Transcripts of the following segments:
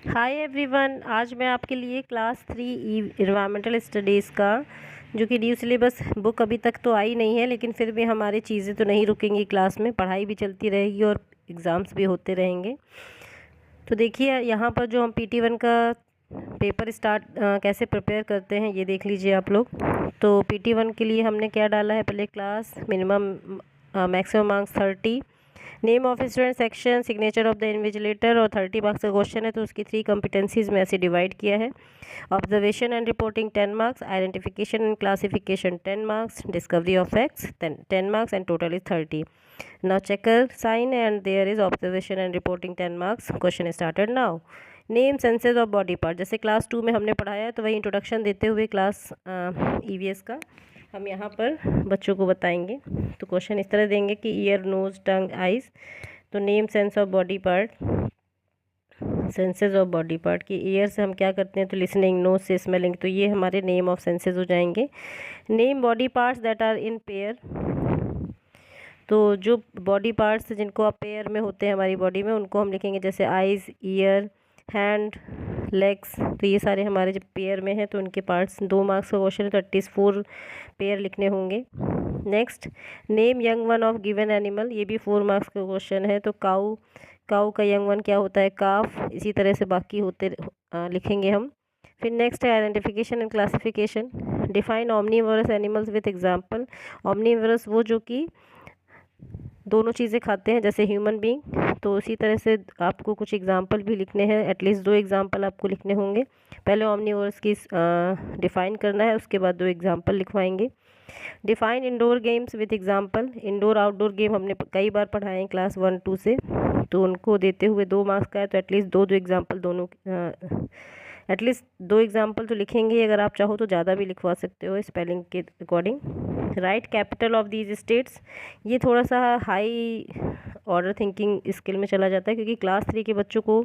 Hi everyone, आज मैं आपके लिए क्लास 3 इन्वायरमेंटल स्टडीज़ का जो कि न्यू सिलेबस बुक अभी तक तो आई नहीं है, लेकिन फिर भी हमारी चीज़ें तो नहीं रुकेंगी। क्लास में पढ़ाई भी चलती रहेगी और एग्ज़ाम्स भी होते रहेंगे। तो देखिए यहाँ पर जो हम PT1 का पेपर स्टार्ट कैसे प्रिपेयर करते हैं ये देख लीजिए आप लोग। तो PT1 के लिए हमने क्या डाला है, पहले class, minimum maximum marks 30, name of student, section, signature of the invigilator, और 30 मार्क्स का क्वेश्चन है तो उसकी 3 कॉम्पिटेंसीज में ऐसे डिवाइड किया है। Observation and reporting 10 marks, identification and classification 10 marks, discovery of facts 10 marks and total is 30. Now checker sign and there is observation and reporting 10 marks. Question is started now. Name senses of body part, जैसे class 2 में हमने पढ़ाया है तो वही introduction देते हुए class EVS का हम यहाँ पर बच्चों को बताएंगे। तो क्वेश्चन इस तरह देंगे कि ईयर, नोज, टंग, आइज़। तो name sense of body part, senses of body part की ईयर से हम क्या करते हैं तो लिसनिंग, नोज से स्मेलिंग, तो ये हमारे नेम ऑफ सेंसेस हो जाएंगे। Name body parts that are in pair, तो जो बॉडी पार्ट्स जिनको आप पेयर में होते हैं हमारी बॉडी में उनको हम लिखेंगे, जैसे आइज़, ईयर, हैंड, लेग्स। तो ये सारे हमारे जब पेयर में हैं तो उनके पार्ट्स 2 मार्क्स का क्वेश्चन है तो 34 पेयर लिखने होंगे। Next, name young one of given animal, ये भी 4 मार्क्स का क्वेश्चन है। तो काऊ, काऊ का यंग वन क्या होता है, काफ। इसी तरह से बाकी होते लिखेंगे हम। फिर नेक्स्ट है identification and classification. Define omnivorous animals with example. Omnivorous वो जो कि दोनों चीज़ें खाते हैं, जैसे ह्यूमन बीइंग। तो उसी तरह से आपको कुछ एग्जांपल भी लिखने हैं, एटलीस्ट 2 एग्जांपल आपको लिखने होंगे। पहले ऑमनीवोरस की डिफ़ाइन करना है, उसके बाद 2 एग्जांपल लिखवाएंगे। Define indoor games with example. Indoor outdoor game हमने कई बार पढ़ाए हैं क्लास 1-2 से, तो उनको देते हुए 2 मार्क्स का है तो एटलीस्ट 2 एग्जाम्पल दोनों, एटलीस्ट 2 एग्जाम्पल तो लिखेंगे। अगर आप चाहो तो ज़्यादा भी लिखवा सकते हो स्पेलिंग के according. Right capital of these states, ये थोड़ा सा हाई ऑर्डर थिंकिंग स्किल में चला जाता है, क्योंकि क्लास 3 के बच्चों को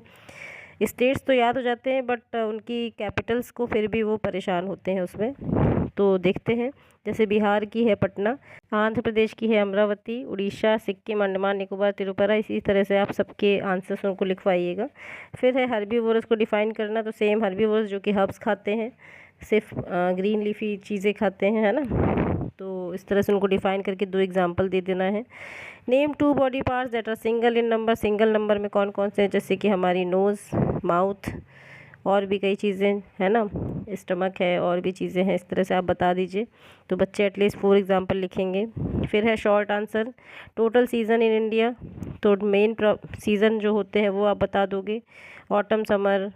स्टेट्स तो याद हो जाते हैं बट उनकी कैपिटल्स को फिर भी वो परेशान होते हैं उसमें। तो देखते हैं, जैसे बिहार की है पटना, आंध्र प्रदेश की है अमरावती, उड़ीसा, सिक्किम, अंडमान निकोबार, त्रिपुरा। इसी तरह से आप सबके आंसर्स उनको लिखवाइएगा। फिर है हर्बीवोरस को डिफाइन करना, तो सेम हर्बीवोरस जो कि हर्ब्स खाते हैं, सिर्फ ग्रीन लीफी चीज़ें खाते हैं, है ना। तो इस तरह से उनको डिफाइन करके 2 एग्जाम्पल दे देना है। Name 2 body parts that are single in number. Single number में कौन कौन से हैं, जैसे कि हमारी नोज़, माउथ, और भी कई चीज़ें है ना, स्टमक है, और भी चीज़ें हैं। इस तरह से आप बता दीजिए, तो बच्चे एटलीस्ट 4 एग्जाम्पल लिखेंगे। फिर है short answer, total season in India. तो मेन सीज़न जो होते हैं वो आप बता दोगे, ऑटम, समर,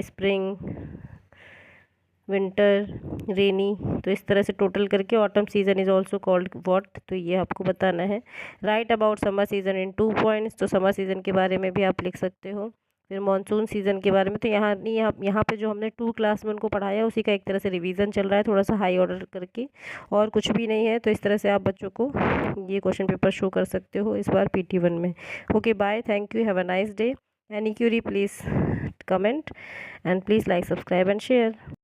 स्प्रिंग, विंटर, रेनी। तो इस तरह से टोटल करके autumn season is also called what, तो ये आपको बताना है। Right about summer season in 2 points, तो समर सीज़न के बारे में भी आप लिख सकते हो। फिर मानसून सीज़न के बारे में, तो यहाँ नहीं, यहाँ पे जो हमने 2 क्लास में उनको पढ़ाया उसी का एक तरह से रिवीजन चल रहा है, थोड़ा सा हाई ऑर्डर करके, और कुछ भी नहीं है। तो इस तरह से आप बच्चों को ये क्वेश्चन पेपर शो कर सकते हो इस बार PT1 में। Okay, bye, thank you, have a nice day. Any query please comment and please like, subscribe and share.